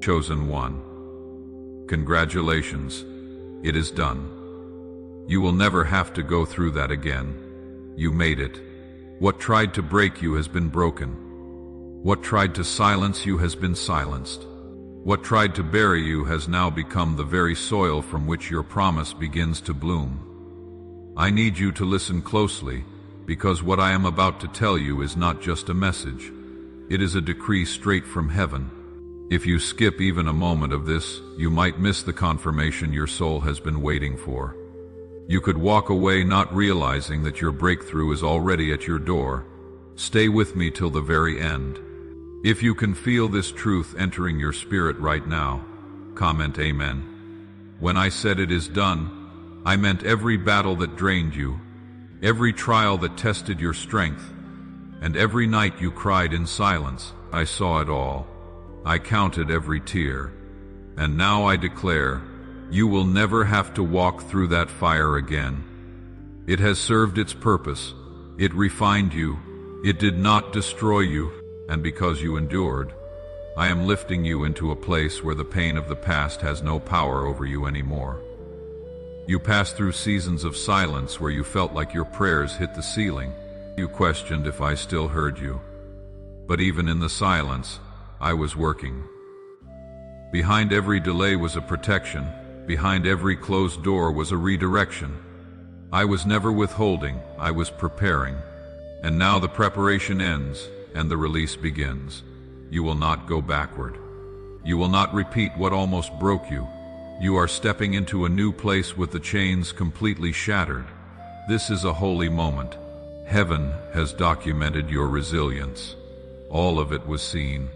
Chosen one. Congratulations. It is done. You will never have to go through that again. You made it. What tried to break you has been broken. What tried to silence you has been silenced. What tried to bury you has now become the very soil from which your promise begins to bloom. I need you to listen closely, because what I am about to tell you is not just a message. It is a decree straight from heaven. If you skip even a moment of this, you might miss the confirmation your soul has been waiting for. You could walk away not realizing that your breakthrough is already at your door. Stay with me till the very end. If you can feel this truth entering your spirit right now, comment Amen. When I said it is done, I meant every battle that drained you, every trial that tested your strength, and every night you cried in silence. I saw it all. I counted every tear. And now I declare, you will never have to walk through that fire again. It has served its purpose. It refined you. It did not destroy you. And because you endured, I am lifting you into a place where the pain of the past has no power over you anymore. You passed through seasons of silence where you felt like your prayers hit the ceiling. You questioned if I still heard you. But even in the silence, I was working. Behind every delay was a protection. Behind every closed door was a redirection. I was never withholding, I was preparing. And now the preparation ends, and the release begins. You will not go backward. You will not repeat what almost broke you. You are stepping into a new place with the chains completely shattered. This is a holy moment. Heaven has documented your resilience. All of it was seen.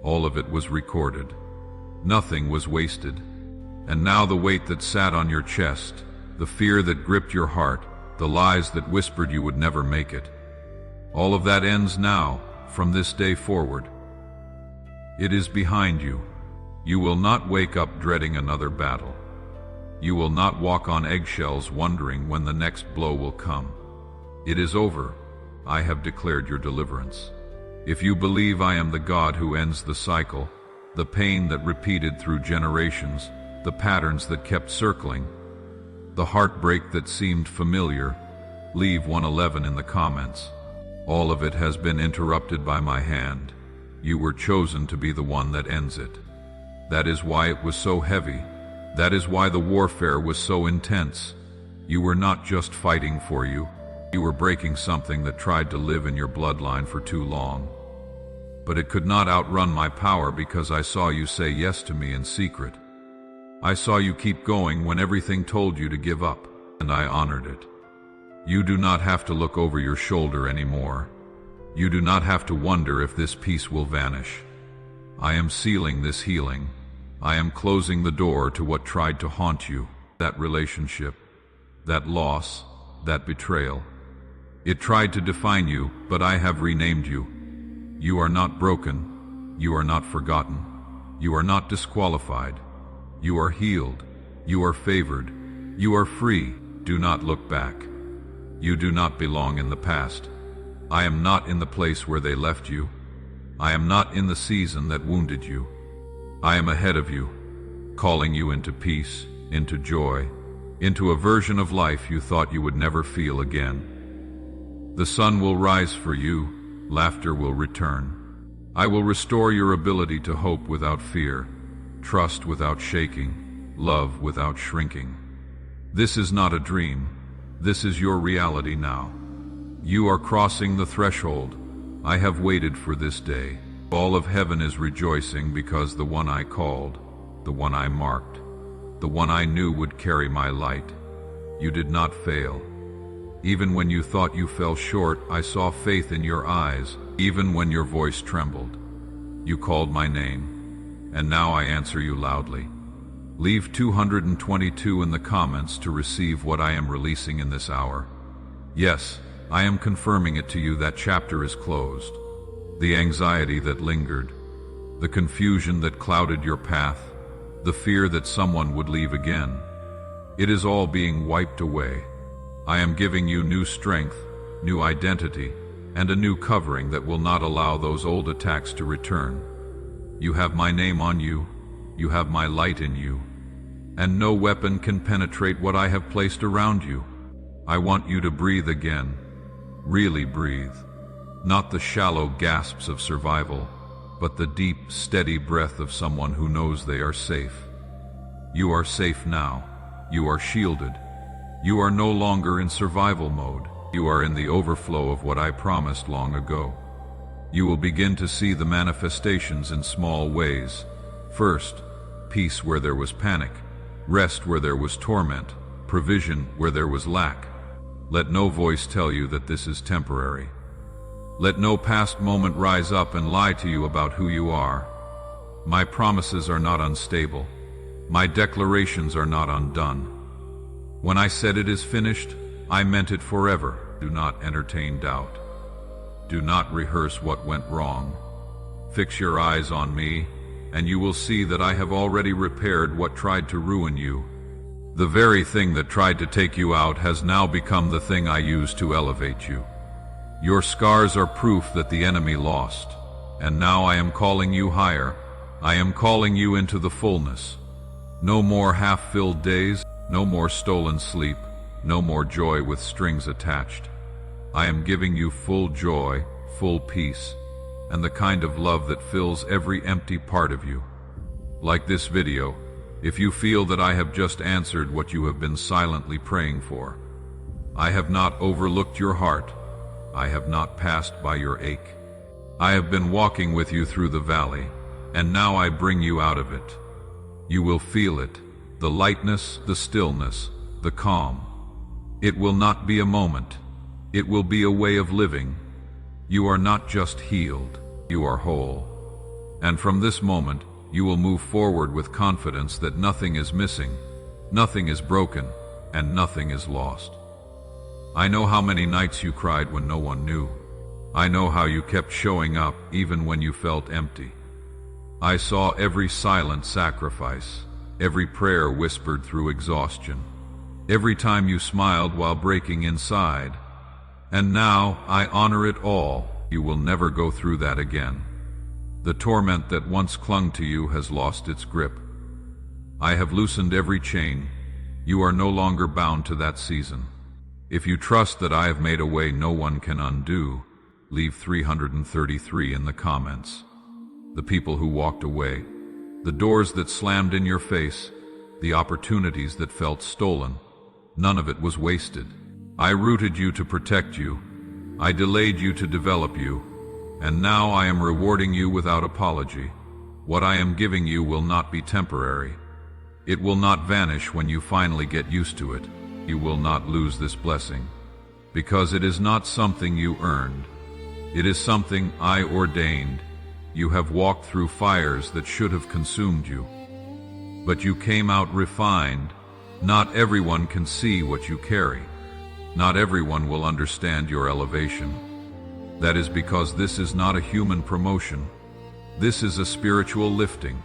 All of it was recorded. Nothing was wasted. And now the weight that sat on your chest, the fear that gripped your heart, the lies that whispered you would never make it, all of that ends now, from this day forward. It is behind you. You will not wake up dreading another battle. You will not walk on eggshells wondering when the next blow will come. It is over. I have declared your deliverance. If you believe I am the God who ends the cycle, the pain that repeated through generations, the patterns that kept circling, the heartbreak that seemed familiar, leave 111 in the comments. All of it has been interrupted by my hand. You were chosen to be the one that ends it. That is why it was so heavy. That is why the warfare was so intense. You were not just fighting for you. You were breaking something that tried to live in your bloodline for too long. But it could not outrun my power because I saw you say yes to me in secret. I saw you keep going when everything told you to give up, and I honored it. You do not have to look over your shoulder anymore. You do not have to wonder if this peace will vanish. I am sealing this healing. I am closing the door to what tried to haunt you, that relationship, that loss, that betrayal. It tried to define you, but I have renamed you. You are not broken. You are not forgotten. You are not disqualified. You are healed. You are favored. You are free. Do not look back. You do not belong in the past. I am not in the place where they left you. I am not in the season that wounded you. I am ahead of you, calling you into peace, into joy, into a version of life you thought you would never feel again. The sun will rise for you. Laughter will return. I will restore your ability to hope without fear, trust without shaking, love without shrinking. This is not a dream. This is your reality now. You are crossing the threshold. I have waited for this day. All of heaven is rejoicing because the one I called, the one I marked, the one I knew would carry my light. You did not fail. Even when you thought you fell short, I saw faith in your eyes, even when your voice trembled. You called my name, and now I answer you loudly. Leave 222 in the comments to receive what I am releasing in this hour. Yes, I am confirming it to you that chapter is closed. The anxiety that lingered, the confusion that clouded your path, the fear that someone would leave again, it is all being wiped away. I am giving you new strength, new identity, and a new covering that will not allow those old attacks to return. You have my name on you, You have my light in you, and no weapon can penetrate what I have placed around you. I want you to breathe again. Really breathe. Not the shallow gasps of survival, but the deep, steady breath of someone who knows they are safe. You are safe now. You are shielded. You are no longer in survival mode. You are in the overflow of what I promised long ago. You will begin to see the manifestations in small ways. First, peace where there was panic, rest where there was torment, provision where there was lack. Let no voice tell you that this is temporary. Let no past moment rise up and lie to you about who you are. My promises are not unstable. My declarations are not undone. When I said it is finished, I meant it forever. Do not entertain doubt. Do not rehearse what went wrong. Fix your eyes on me, and you will see that I have already repaired what tried to ruin you. The very thing that tried to take you out has now become the thing I use to elevate you. Your scars are proof that the enemy lost, and now I am calling you higher. I am calling you into the fullness. No more half-filled days, no more stolen sleep, no more joy with strings attached. I am giving you full joy, full peace, and the kind of love that fills every empty part of you. Like this video, if you feel that I have just answered what you have been silently praying for, I have not overlooked your heart. I have not passed by your ache. I have been walking with you through the valley, and now I bring you out of it. You will feel it, the lightness, the stillness, the calm. It will not be a moment. It will be a way of living. You are not just healed, you are whole. And from this moment, you will move forward with confidence that nothing is missing, nothing is broken, and nothing is lost. I know how many nights you cried when no one knew. I know how you kept showing up even when you felt empty. I saw every silent sacrifice, every prayer whispered through exhaustion, every time you smiled while breaking inside. And now I honor it all. You will never go through that again. The torment that once clung to you has lost its grip. I have loosened every chain. You are no longer bound to that season. If you trust that I have made a way no one can undo, leave 333 in the comments. The people who walked away, the doors that slammed in your face, the opportunities that felt stolen, none of it was wasted. I rooted you to protect you. I delayed you to develop you. And now I am rewarding you without apology. What I am giving you will not be temporary. It will not vanish when you finally get used to it. You will not lose this blessing, because it is not something you earned. It is something I ordained. You have walked through fires that should have consumed you, but you came out refined. Not everyone can see what you carry. Not everyone will understand your elevation. That is because this is not a human promotion. This is a spiritual lifting.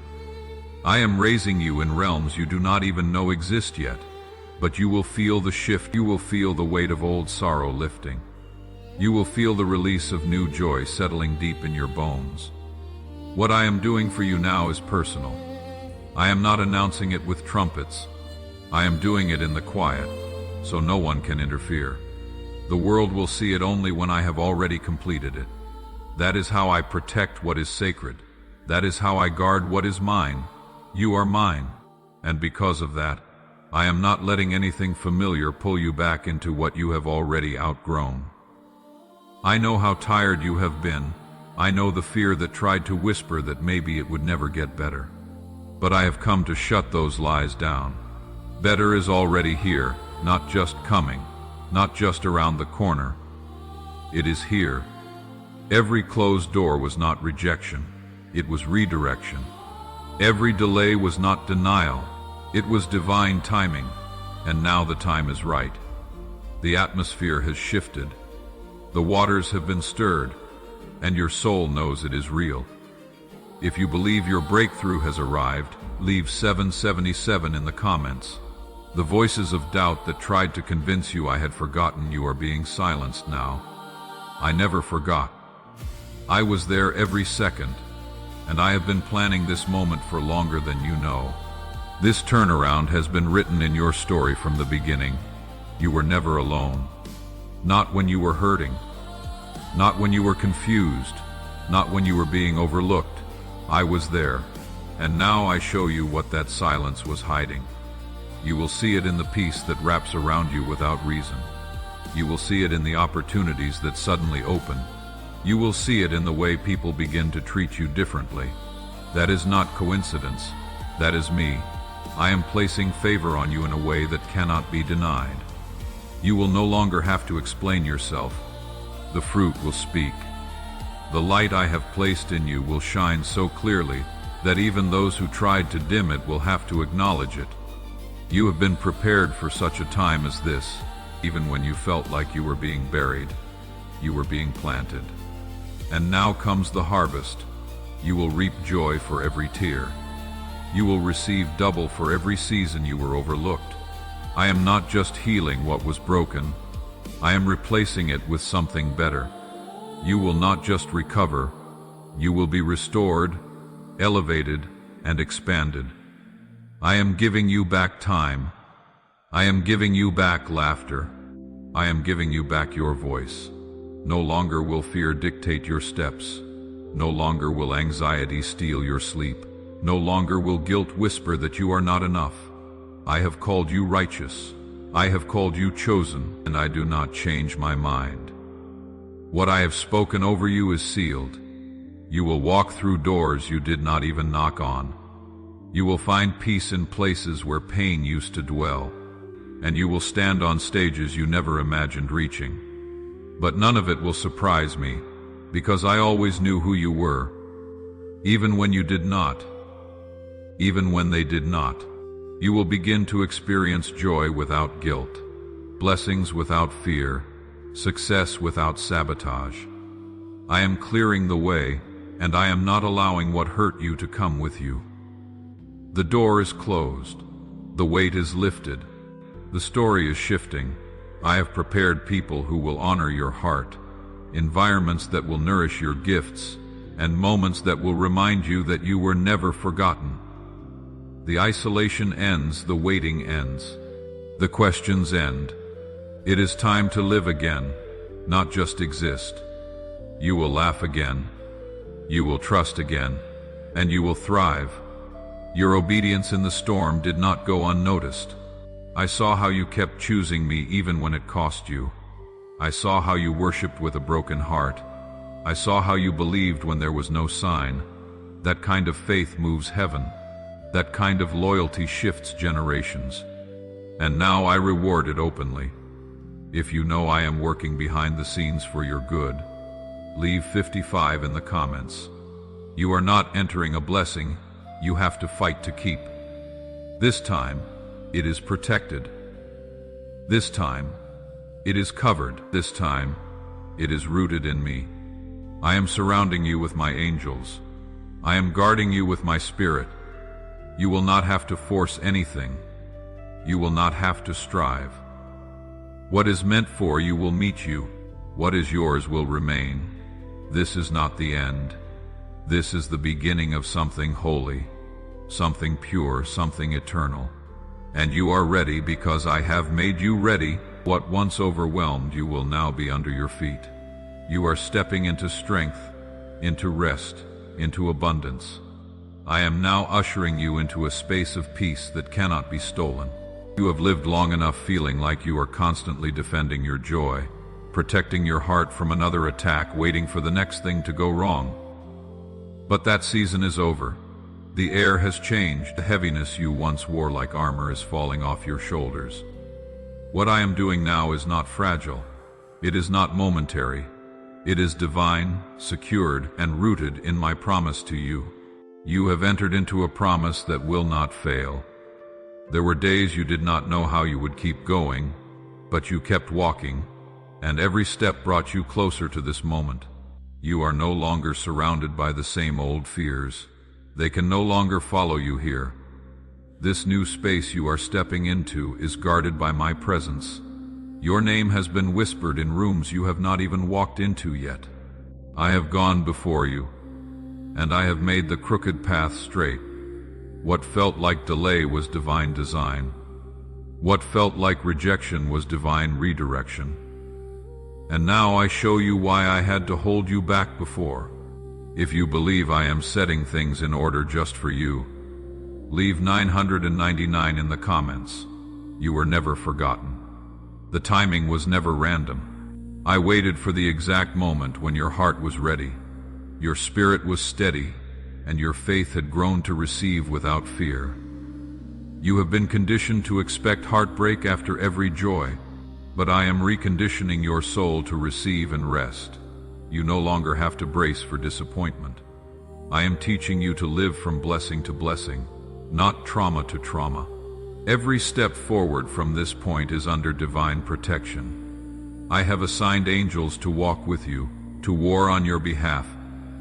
I am raising you in realms you do not even know exist yet, but you will feel the shift. You will feel the weight of old sorrow lifting. You will feel the release of new joy settling deep in your bones. What I am doing for you now is personal. I am not announcing it with trumpets. I am doing it in the quiet, so no one can interfere. The world will see it only when I have already completed it. That is how I protect what is sacred. That is how I guard what is mine. You are mine, and because of that, I am not letting anything familiar pull you back into what you have already outgrown. I know how tired you have been. I know the fear that tried to whisper that maybe it would never get better. But I have come to shut those lies down. Better is already here, not just coming, not just around the corner. It is here. Every closed door was not rejection, it was redirection. Every delay was not denial, it was divine timing, and now the time is right. The atmosphere has shifted, the waters have been stirred, and your soul knows it is real. If you believe your breakthrough has arrived, leave 777 in the comments. The voices of doubt that tried to convince you I had forgotten you are being silenced now. I never forgot. I was there every second, and I have been planning this moment for longer than you know. This turnaround has been written in your story from the beginning. You were never alone. Not when you were hurting. Not when you were confused. Not when you were being overlooked. I was there, and now I show you what that silence was hiding. You will see it in the peace that wraps around you without reason. You will see it in the opportunities that suddenly open. You will see it in the way people begin to treat you differently. That is not coincidence. That is me. I am placing favor on you in a way that cannot be denied. You will no longer have to explain yourself. The fruit will speak. The light I have placed in you will shine so clearly that even those who tried to dim it will have to acknowledge it. You have been prepared for such a time as this. Even when you felt like you were being buried, you were being planted. And now comes the harvest. You will reap joy for every tear. You will receive double for every season you were overlooked. I am not just healing what was broken. I am replacing it with something better. You will not just recover. You will be restored, elevated, and expanded. I am giving you back time. I am giving you back laughter. I am giving you back your voice. No longer will fear dictate your steps. No longer will anxiety steal your sleep. No longer will guilt whisper that you are not enough. I have called you righteous. I have called you chosen, and I do not change my mind. What I have spoken over you is sealed. You will walk through doors you did not even knock on. You will find peace in places where pain used to dwell, and you will stand on stages you never imagined reaching. But none of it will surprise me, because I always knew who you were, even when you did not, even when they did not. You will begin to experience joy without guilt, blessings without fear, success without sabotage. I am clearing the way, and I am not allowing what hurt you to come with you. The door is closed. The weight is lifted. The story is shifting. I have prepared people who will honor your heart, environments that will nourish your gifts, and moments that will remind you that you were never forgotten. The isolation ends, the waiting ends. The questions end. It is time to live again, not just exist. You will laugh again. You will trust again, and you will thrive. Your obedience in the storm did not go unnoticed. I saw how you kept choosing me even when it cost you. I saw how you worshipped with a broken heart. I saw how you believed when there was no sign. That kind of faith moves heaven. That kind of loyalty shifts generations. And now I reward it openly. If you know I am working behind the scenes for your good, leave 55 in the comments. You are not entering a blessing. You have to fight to keep. This time, it is protected. This time, it is covered. This time, it is rooted in me. I am surrounding you with my angels. I am guarding you with my spirit. You will not have to force anything. You will not have to strive. What is meant for you will meet you. What is yours will remain. This is not the end. This is the beginning of something holy, something pure, something eternal. And you are ready because I have made you ready. What once overwhelmed you will now be under your feet. You are stepping into strength, into rest, into abundance. I am now ushering you into a space of peace that cannot be stolen. You have lived long enough feeling like you are constantly defending your joy, protecting your heart from another attack, waiting for the next thing to go wrong. But that season is over. The air has changed. The heaviness you once wore like armor is falling off your shoulders. What I am doing now is not fragile. It is not momentary. It is divine, secured, and rooted in my promise to you. You have entered into a promise that will not fail. There were days you did not know how you would keep going, but you kept walking, and every step brought you closer to this moment. You are no longer surrounded by the same old fears. They can no longer follow you here. This new space you are stepping into is guarded by my presence. Your name has been whispered in rooms you have not even walked into yet. I have gone before you. and I have made the crooked path straight. What felt like delay was divine design. What felt like rejection was divine redirection. And now I show you why I had to hold you back before. If you believe I am setting things in order just for you, leave 999 in the comments. You were never forgotten. The timing was never random. I waited for the exact moment when your heart was ready, your spirit was steady, and your faith had grown to receive without fear. You have been conditioned to expect heartbreak after every joy, but I am reconditioning your soul to receive and rest. You no longer have to brace for disappointment. I am teaching you to live from blessing to blessing, not trauma to trauma. Every step forward from this point is under divine protection. I have assigned angels to walk with you, to war on your behalf,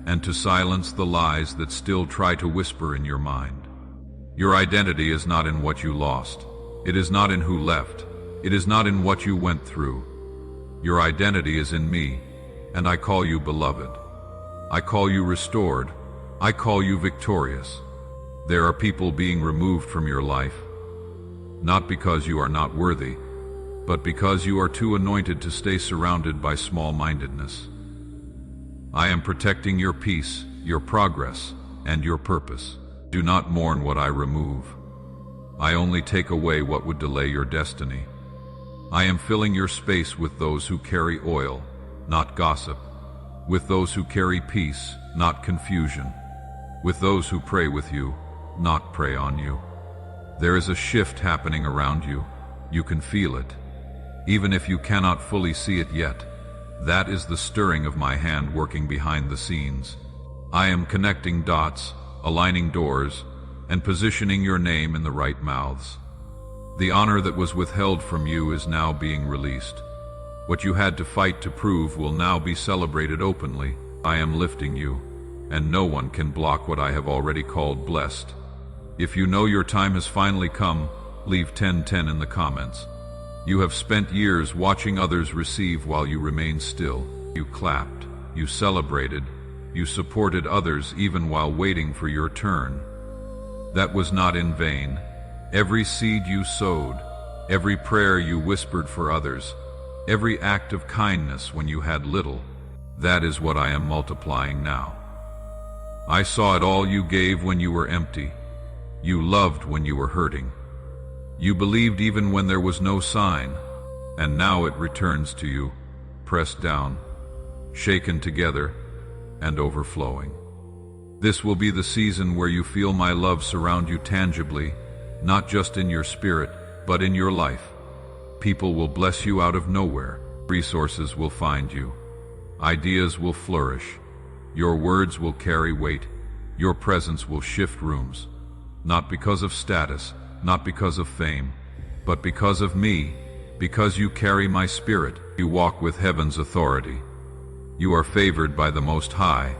and to silence the lies that still try to whisper in your mind. Your identity is not in what you lost. It is not in who left. It is not in what you went through. Your identity is in me, and I call you beloved. I call you restored. I call you victorious. There are people being removed from your life, not because you are not worthy, but because you are too anointed to stay surrounded by small-mindedness. I am protecting your peace, your progress, and your purpose. Do not mourn what I remove. I only take away what would delay your destiny. I am filling your space with those who carry oil, not gossip, with those who carry peace, not confusion, with those who pray with you, not prey on you. There is a shift happening around you. You can feel it. Even if you cannot fully see it yet, that is the stirring of my hand working behind the scenes. I am connecting dots, aligning doors, and positioning your name in the right mouths. The honor that was withheld from you is now being released. What you had to fight to prove will now be celebrated openly. I am lifting you, and no one can block what I have already called blessed. If you know your time has finally come, leave 1010 in the comments. You have spent years watching others receive while you remained still. You clapped, you celebrated, you supported others even while waiting for your turn. That was not in vain. Every seed you sowed, every prayer you whispered for others, every act of kindness when you had little, that is what I am multiplying now. I saw it all. You gave when you were empty. You loved when you were hurting. You believed even when there was no sign, and now it returns to you, pressed down, shaken together, and overflowing. This will be the season where you feel my love surround you tangibly, not just in your spirit, but in your life. People will bless you out of nowhere. Resources will find you. Ideas will flourish. Your words will carry weight. Your presence will shift rooms. Not because of status, not because of fame, but because of me, because you carry my spirit. You walk with heaven's authority. You are favored by the Most High.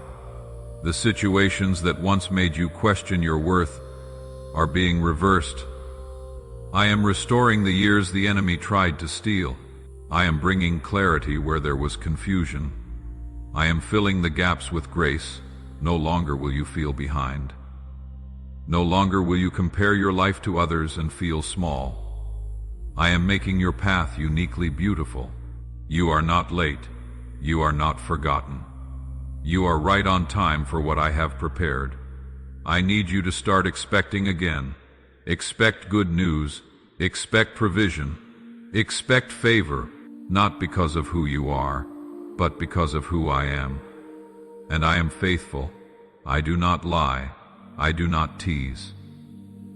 The situations that once made you question your worth are being reversed. I am restoring the years the enemy tried to steal. I am bringing clarity where there was confusion. I am filling the gaps with grace. No longer will you feel behind. No longer will you compare your life to others and feel small. I am making your path uniquely beautiful. You are not late. You are not forgotten. You are right on time for what I have prepared. I need you to start expecting again. Expect good news. Expect provision. Expect favor, not because of who you are, but because of who I am. And I am faithful. I do not lie. I do not tease.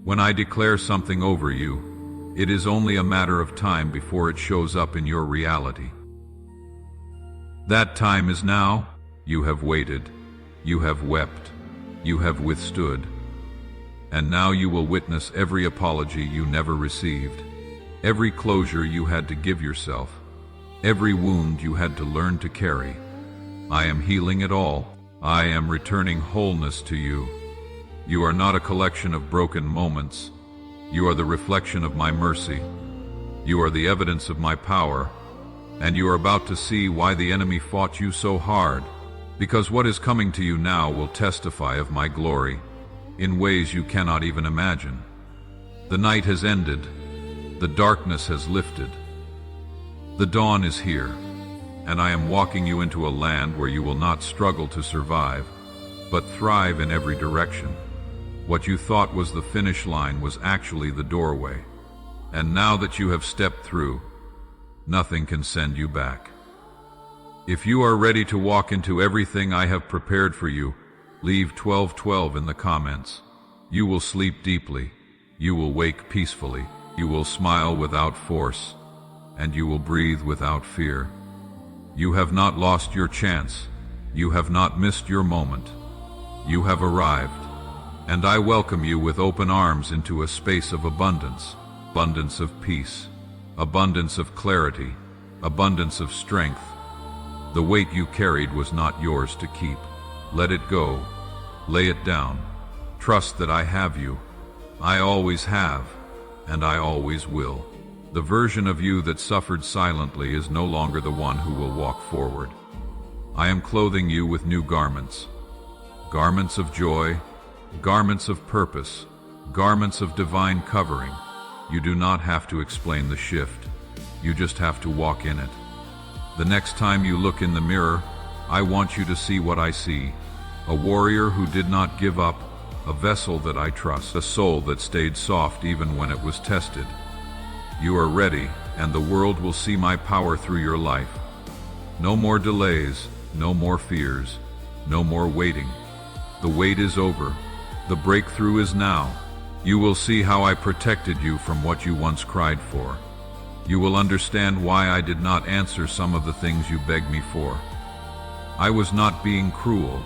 When I declare something over you, it is only a matter of time before it shows up in your reality. That time is now. You have waited. You have wept. You have withstood. And now you will witness every apology you never received, every closure you had to give yourself, every wound you had to learn to carry. I am healing it all. I am returning wholeness to you. You are not a collection of broken moments. You are the reflection of my mercy. You are the evidence of my power, and you are about to see why the enemy fought you so hard. because what is coming to you now will testify of my glory in ways you cannot even imagine. The night has ended, the darkness has lifted. The dawn is here, and I am walking you into a land where you will not struggle to survive, but thrive in every direction. What you thought was the finish line was actually the doorway. And now that you have stepped through, nothing can send you back. If you are ready to walk into everything I have prepared for you, leave 1212 in the comments. You will sleep deeply, you will wake peacefully, you will smile without force, and you will breathe without fear. You have not lost your chance, you have not missed your moment. You have arrived, and I welcome you with open arms into a space of abundance, abundance of peace, abundance of clarity, abundance of strength. The weight you carried was not yours to keep. Let it go. Lay it down. Trust that I have you. I always have, and I always will. The version of you that suffered silently is no longer the one who will walk forward. I am clothing you with new garments. Garments of joy, garments of purpose, garments of divine covering. You do not have to explain the shift. You just have to walk in it. The next time you look in the mirror, I want you to see what I see. A warrior who did not give up, a vessel that I trust, a soul that stayed soft even when it was tested. You are ready, and the world will see my power through your life. No more delays, no more fears, no more waiting. The wait is over. The breakthrough is now. You will see how I protected you from what you once cried for. You will understand why I did not answer some of the things you begged me for. I was not being cruel.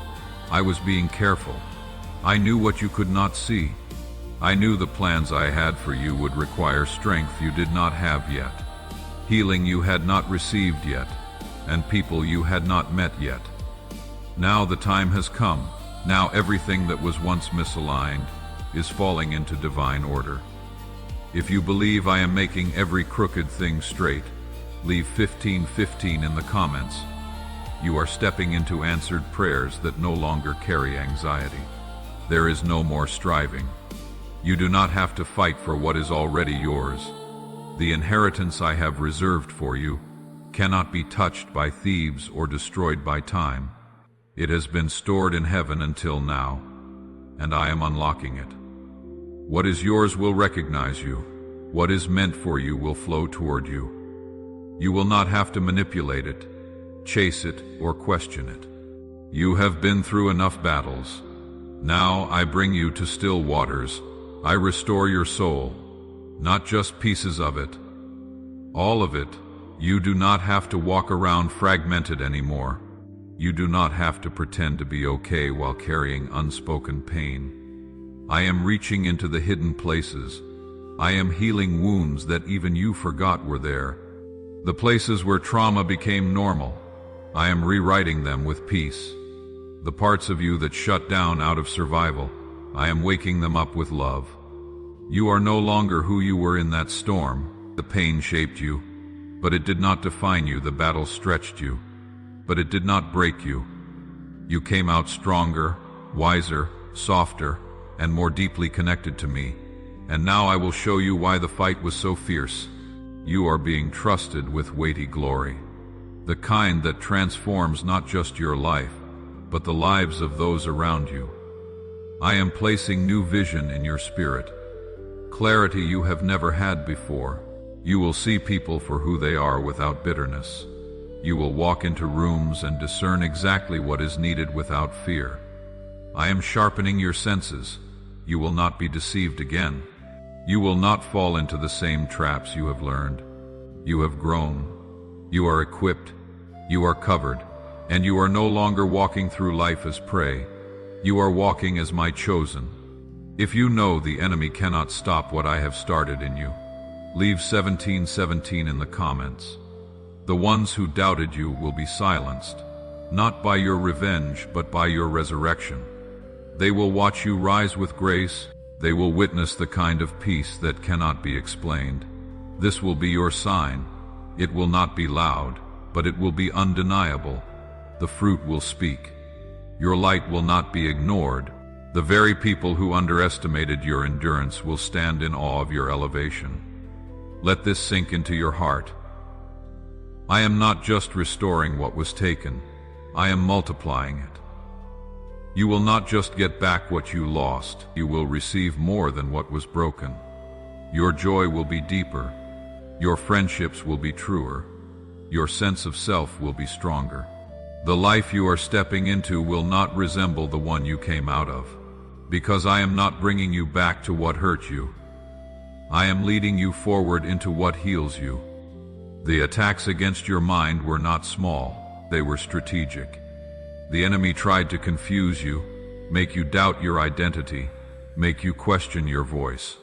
I was being careful. I knew what you could not see. I knew the plans I had for you would require strength you did not have yet, healing you had not received yet, and people you had not met yet. Now the time has come. Now everything that was once misaligned is falling into divine order. If you believe I am making every crooked thing straight, leave 1515 in the comments. You are stepping into answered prayers that no longer carry anxiety. There is no more striving. You do not have to fight for what is already yours. The inheritance I have reserved for you cannot be touched by thieves or destroyed by time. It has been stored in heaven until now, and I am unlocking it. What is yours will recognize you. What is meant for you will flow toward you. You will not have to manipulate it, chase it, or question it. You have been through enough battles. Now I bring you to still waters. I restore your soul, not just pieces of it. All of it. You do not have to walk around fragmented anymore. You do not have to pretend to be okay while carrying unspoken pain. I am reaching into the hidden places. I am healing wounds that even you forgot were there. The places where trauma became normal. I am rewriting them with peace. The parts of you that shut down out of survival, I am waking them up with love. You are no longer who you were in that storm. The pain shaped you, but it did not define you. The battle stretched you, but it did not break you. You came out stronger, wiser, softer, and more deeply connected to me. And now I will show you why the fight was so fierce. You are being trusted with weighty glory. The kind that transforms not just your life, but the lives of those around you. I am placing new vision in your spirit. Clarity you have never had before. You will see people for who they are without bitterness. You will walk into rooms and discern exactly what is needed without fear. I am sharpening your senses. You will not be deceived again. You will not fall into the same traps you have learned. You have grown. You are equipped. You are covered. And you are no longer walking through life as prey. You are walking as my chosen. If you know the enemy cannot stop what I have started in you, leave 1717 in the comments. The ones who doubted you will be silenced, not by your revenge, but by your resurrection. They will watch you rise with grace. They will witness the kind of peace that cannot be explained. This will be your sign. It will not be loud, but it will be undeniable. The fruit will speak. Your light will not be ignored. The very people who underestimated your endurance will stand in awe of your elevation. Let this sink into your heart. I am not just restoring what was taken, I am multiplying it. You will not just get back what you lost, you will receive more than what was broken. Your joy will be deeper, your friendships will be truer, your sense of self will be stronger. The life you are stepping into will not resemble the one you came out of, because I am not bringing you back to what hurt you. I am leading you forward into what heals you. The attacks against your mind were not small, they were strategic. The enemy tried to confuse you, make you doubt your identity, make you question your voice.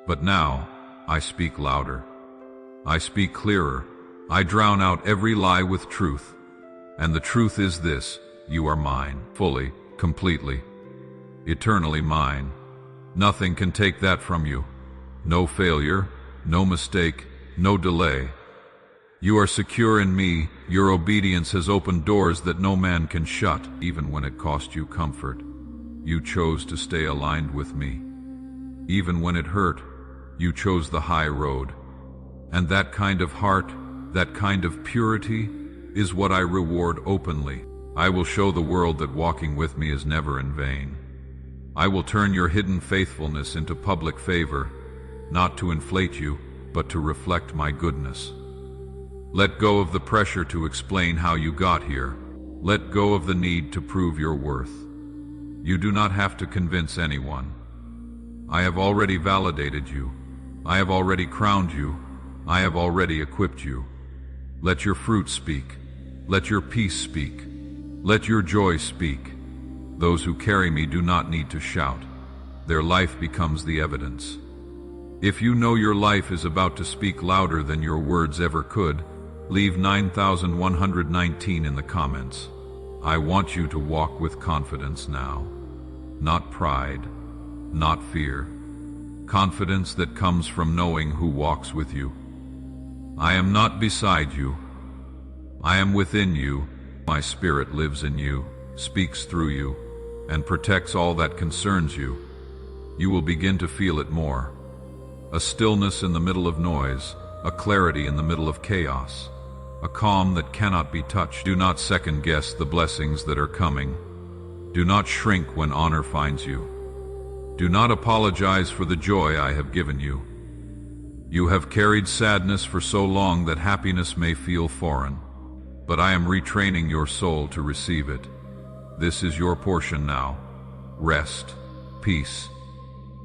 But now, I speak louder. I speak clearer. I drown out every lie with truth. And the truth is this: you are mine, fully, completely, eternally mine. Nothing can take that from you. No failure, no mistake, no delay. You are secure in me. Your obedience has opened doors that no man can shut, even when it cost you comfort. You chose to stay aligned with me. Even when it hurt, you chose the high road. And that kind of heart, that kind of purity, is what I reward openly. I will show the world that walking with me is never in vain. I will turn your hidden faithfulness into public favor, not to inflate you, but to reflect my goodness. Let go of the pressure to explain how you got here. Let go of the need to prove your worth. You do not have to convince anyone. I have already validated you. I have already crowned you. I have already equipped you. Let your fruit speak. Let your peace speak. Let your joy speak. Those who carry me do not need to shout. Their life becomes the evidence. If you know your life is about to speak louder than your words ever could, leave 9119 in the comments. I want you to walk with confidence now. Not pride, not fear. Confidence that comes from knowing who walks with you. I am not beside you. I am within you. My spirit lives in you, speaks through you, and protects all that concerns you. You will begin to feel it more. A stillness in the middle of noise, a clarity in the middle of chaos, a calm that cannot be touched. Do not second-guess the blessings that are coming. Do not shrink when honor finds you. Do not apologize for the joy I have given you. You have carried sadness for so long that happiness may feel foreign, but I am retraining your soul to receive it. This is your portion now. Rest, peace,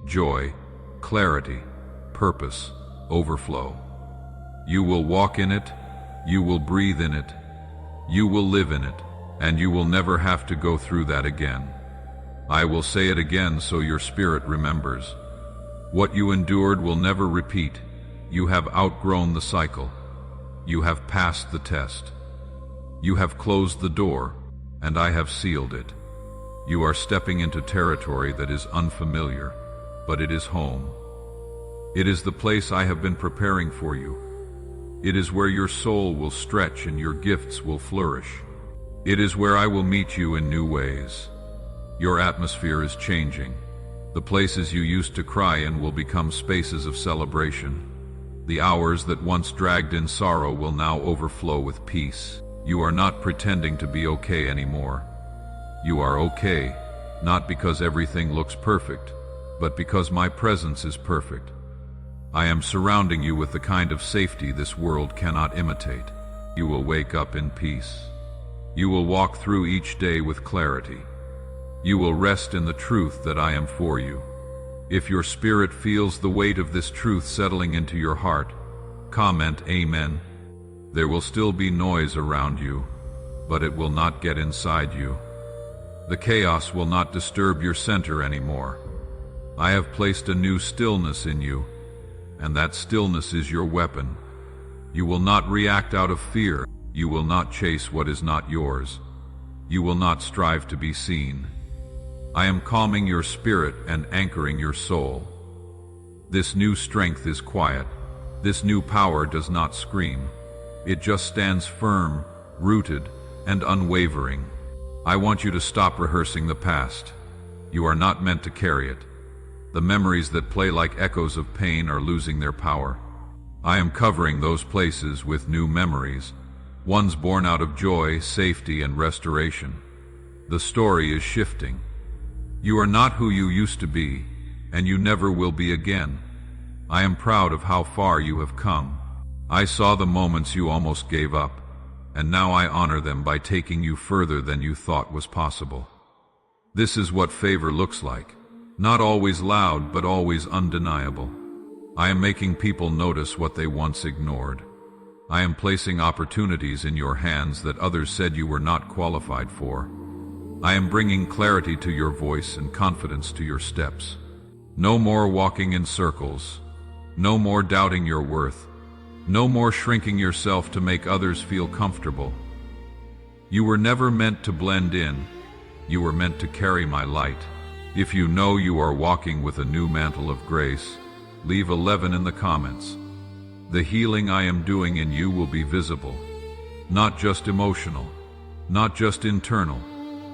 joy, clarity, purpose, overflow. You will walk in it, you will breathe in it, you will live in it, and you will never have to go through that again. I will say it again so your spirit remembers. What you endured will never repeat. You have outgrown the cycle. You have passed the test. You have closed the door, and I have sealed it. You are stepping into territory that is unfamiliar, but it is home. It is the place I have been preparing for you. It is where your soul will stretch and your gifts will flourish. It is where I will meet you in new ways. Your atmosphere is changing. The places you used to cry in will become spaces of celebration. The hours that once dragged in sorrow will now overflow with peace. You are not pretending to be okay anymore. You are okay, not because everything looks perfect, but because my presence is perfect. I am surrounding you with the kind of safety this world cannot imitate. You will wake up in peace. You will walk through each day with clarity. You will rest in the truth that I am for you. If your spirit feels the weight of this truth settling into your heart, comment Amen. There will still be noise around you, but it will not get inside you. The chaos will not disturb your center anymore. I have placed a new stillness in you, and that stillness is your weapon. You will not react out of fear. You will not chase what is not yours. You will not strive to be seen. I am calming your spirit and anchoring your soul. This new strength is quiet. This new power does not scream. It just stands firm, rooted, and unwavering. I want you to stop rehearsing the past. You are not meant to carry it. The memories that play like echoes of pain are losing their power. I am covering those places with new memories, ones born out of joy, safety, and restoration. The story is shifting. You are not who you used to be, and you never will be again. I am proud of how far you have come. I saw the moments you almost gave up, and now I honor them by taking you further than you thought was possible. This is what favor looks like. Not always loud, but always undeniable. I am making people notice what they once ignored. I am placing opportunities in your hands that others said you were not qualified for. I am bringing clarity to your voice and confidence to your steps. No more walking in circles. No more doubting your worth. No more shrinking yourself to make others feel comfortable. You were never meant to blend in. You were meant to carry my light. If you know you are walking with a new mantle of grace, leave 11 in the comments. The healing I am doing in you will be visible, not just emotional, not just internal.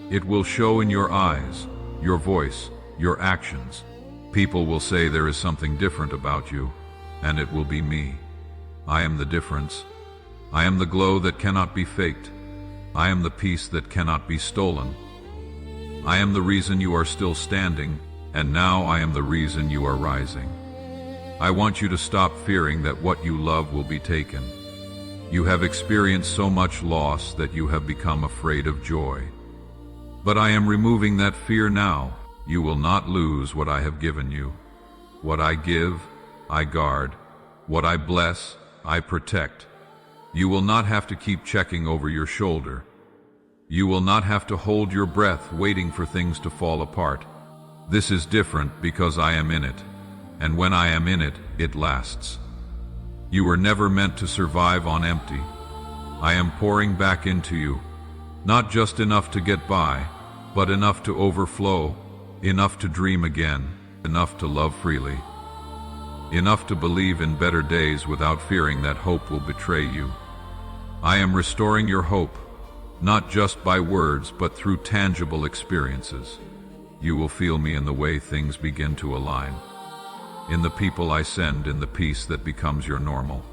It will show in your eyes, your voice, your actions. People will say there is something different about you, and it will be me. I am the difference. I am the glow that cannot be faked. I am the peace that cannot be stolen. I am the reason you are still standing, and now I am the reason you are rising. I want you to stop fearing that what you love will be taken. You have experienced so much loss that you have become afraid of joy. But I am removing that fear now. You will not lose what I have given you. What I give, I guard. What I bless, I protect. You will not have to keep checking over your shoulder. You will not have to hold your breath waiting for things to fall apart. This is different because I am in it, and when I am in it, it lasts. You were never meant to survive on empty. I am pouring back into you, not just enough to get by, but enough to overflow, enough to dream again, enough to love freely, enough to believe in better days without fearing that hope will betray you. I am restoring your hope, not just by words, but through tangible experiences. You will feel me in the way things begin to align, in the people I send, in the peace that becomes your normal.